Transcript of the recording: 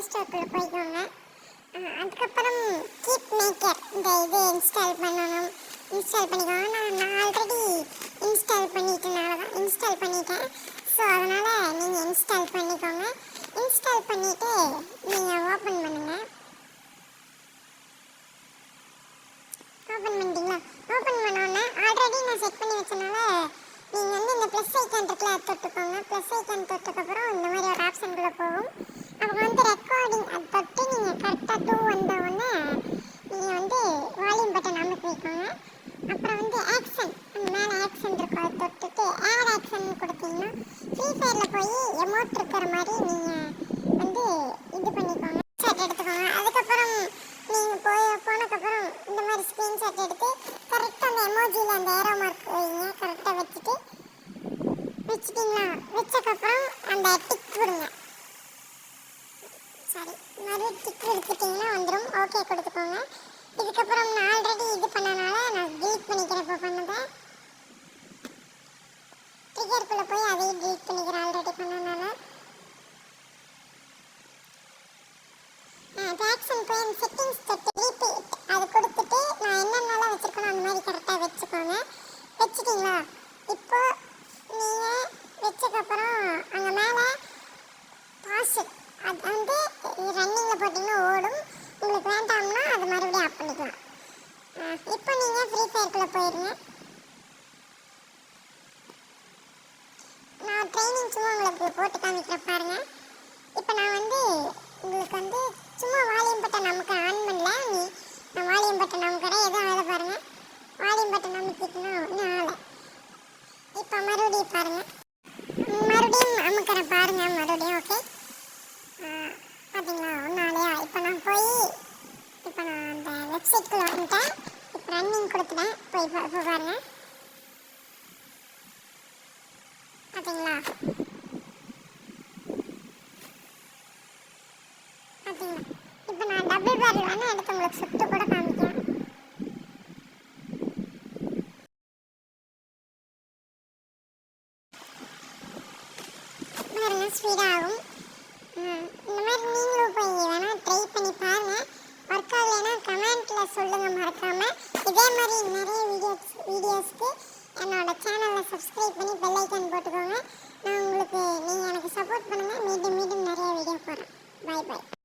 ஸ்டோருக்குள்ளே போய்க்கோங்க. அதுக்கப்புறம் keep maker இந்த இது இன்ஸ்டால் பண்ணணும். இன்ஸ்டால் பண்ணிக்கோங்க. நான் ஆல்ரெடி இன்ஸ்டால் பண்ணிட்டேன். ஸோ அதனால் நீங்கள் இன்ஸ்டால் பண்ணிக்கோங்க. இன்ஸ்டால் பண்ணிவிட்டு நீங்கள் ஓப்பன் பண்ணுங்கள். ஓப்பன் பண்ணிட்டீங்களா? ஓப்பன் பண்ணோன்னே ஆல்ரெடி நான் செட் பண்ணி வச்சனால நீங்கள் வந்து இந்த ப்ளஸ் ஐக்கான் இருக்குல்ல அது தொட்டுக்கோங்க. ப்ளஸ் ஐக்கான் தொட்டதுக்கப்புறம் இந்த மாதிரி ஒரு ஆப்ஷனுக்குள்ளே போகும். அப்போ வந்து ரெக்கார்டிங் அது தொட்டு நீங்கள் கரெக்டாக 2 வந்தவுடனே நீங்கள் வந்து வால்யூம் பட்டன் அமுக்கிக்கோங்க. அப்புறம் வந்து ஆக்ஷன் அந்த மேலே ஆக்ஷன் இருக்கும் அதை தொட்டுட்டு ஆட் ஆக்ஷன் கொடுத்தீங்கன்னா ஃப்ரீ ஃபயரில் போய் எமௌண்ட் இருக்கிற மாதிரி நீங்கள் வந்து இது பண்ணிக்கோங்க. ஷாட் எடுத்துக்கோங்க. அதுக்கப்புறம் நீங்கள் போனதுக்கப்புறம் இந்த மாதிரி ஸ்க்ரீன்ஷாட் எடுத்து கரெக்டாக அந்த எமோஜியில் அந்த ஏரோ மார்க் வைங்க. கரெக்டாக வச்சுட்டிங்களா? வச்சக்கப்புறம் அந்த டிக் கொடுங்க. மறுபடியும் டிக் கொடுத்துட்டிங்கன்னா வந்துடும். ஓகே கொடுத்துக்கோங்க. இதுக்கப்புறம் நான் ஆல்ரெடி இது பண்ணனால நான் டெலீட் பண்ணிக்கிறேன். இப்போ பண்ணதை ட்ரிகருக்குள்ளே போய் அதையும் டெலீட் பண்ணிக்கிறேன். ஆல்ரெடி பண்ணனால ஆக்ஷன் போய் செட்டிங்ஸ் தொட்டு ரீபீட் அது கொடுத்துட்டு நான் என்னென்னலாம் வச்சுருக்கணும் அந்த மாதிரி கரெக்டாக வச்சுக்கோங்க. வச்சுட்டிங்களா? இப்போ நீங்கள் வச்சக்கப்புறம் அங்கே மேலே பாஸ் அது வந்து ரன்னிங்கில் போட்டிங்கன்னா ஓடும். உங்களுக்கு வேண்டாம்னா அது மறுபடியும் ஆஃப் பண்ணிக்கலாம். இப்போ நீங்கள் ஃப்ரீ ஃபயருக்குள்ளே போயிடுங்க. நான் ட்ரைனிங் சும்மா உங்களுக்கு போட்டு காமிக்கிறேன் பாருங்கள். இப்போ நான் வந்து உங்களுக்கு வந்து சும்மா வால்யூம் பட்டன் நமக்கு ஆன் பண்ணல. நான் வால்யூம் பட்டன் நமக்கிறேன் எதுவும் ஆகலை பாருங்கள். வால்யூம் பட்டன் நமக்கிட்டுனா ஒன்றும் ஆகலை. இப்போ மறுபடியும் பாருங்கள். மறுபடியும் அமுக்கிறேன் பாருங்கள். மறுபடியும் ஓகே பார்த்தீங்களா? ஒன்றும் ஆலையா? இப்போ நான் அந்த வெப்சைட்குள்ளே வந்துட்டேன். இப்போ ரன்னிங் கொடுத்துட்டேன். இப்போ பாருங்கள் பார்த்தீங்களா? இப்போ நான் டபுள் பேரல் வேணால் எடுத்து உங்களுக்கு சுட்டு கூட காமிக்கிறேன். பாருங்க ஸ்பீடாக ஆகும். இந்த மாதிரி நீங்களும் போய் வேணால் ட்ரை பண்ணி பாருங்கள். ஒர்க் ஆகலைன்னா கமெண்ட்டில் சொல்லுங்கள் மறக்காமல். இதே மாதிரி நிறைய வீடியோஸ்க்கு என்னோட சேனலை சப்ஸ்கிரைப் பண்ணி பெல் ஐக்கான் போட்டுக்கோங்க. நான் உங்களுக்கு நீங்கள் எனக்கு சப்போர்ட் பண்ணுங்கள். மீண்டும் நிறைய வீடியோ போடுறேன். பாய்.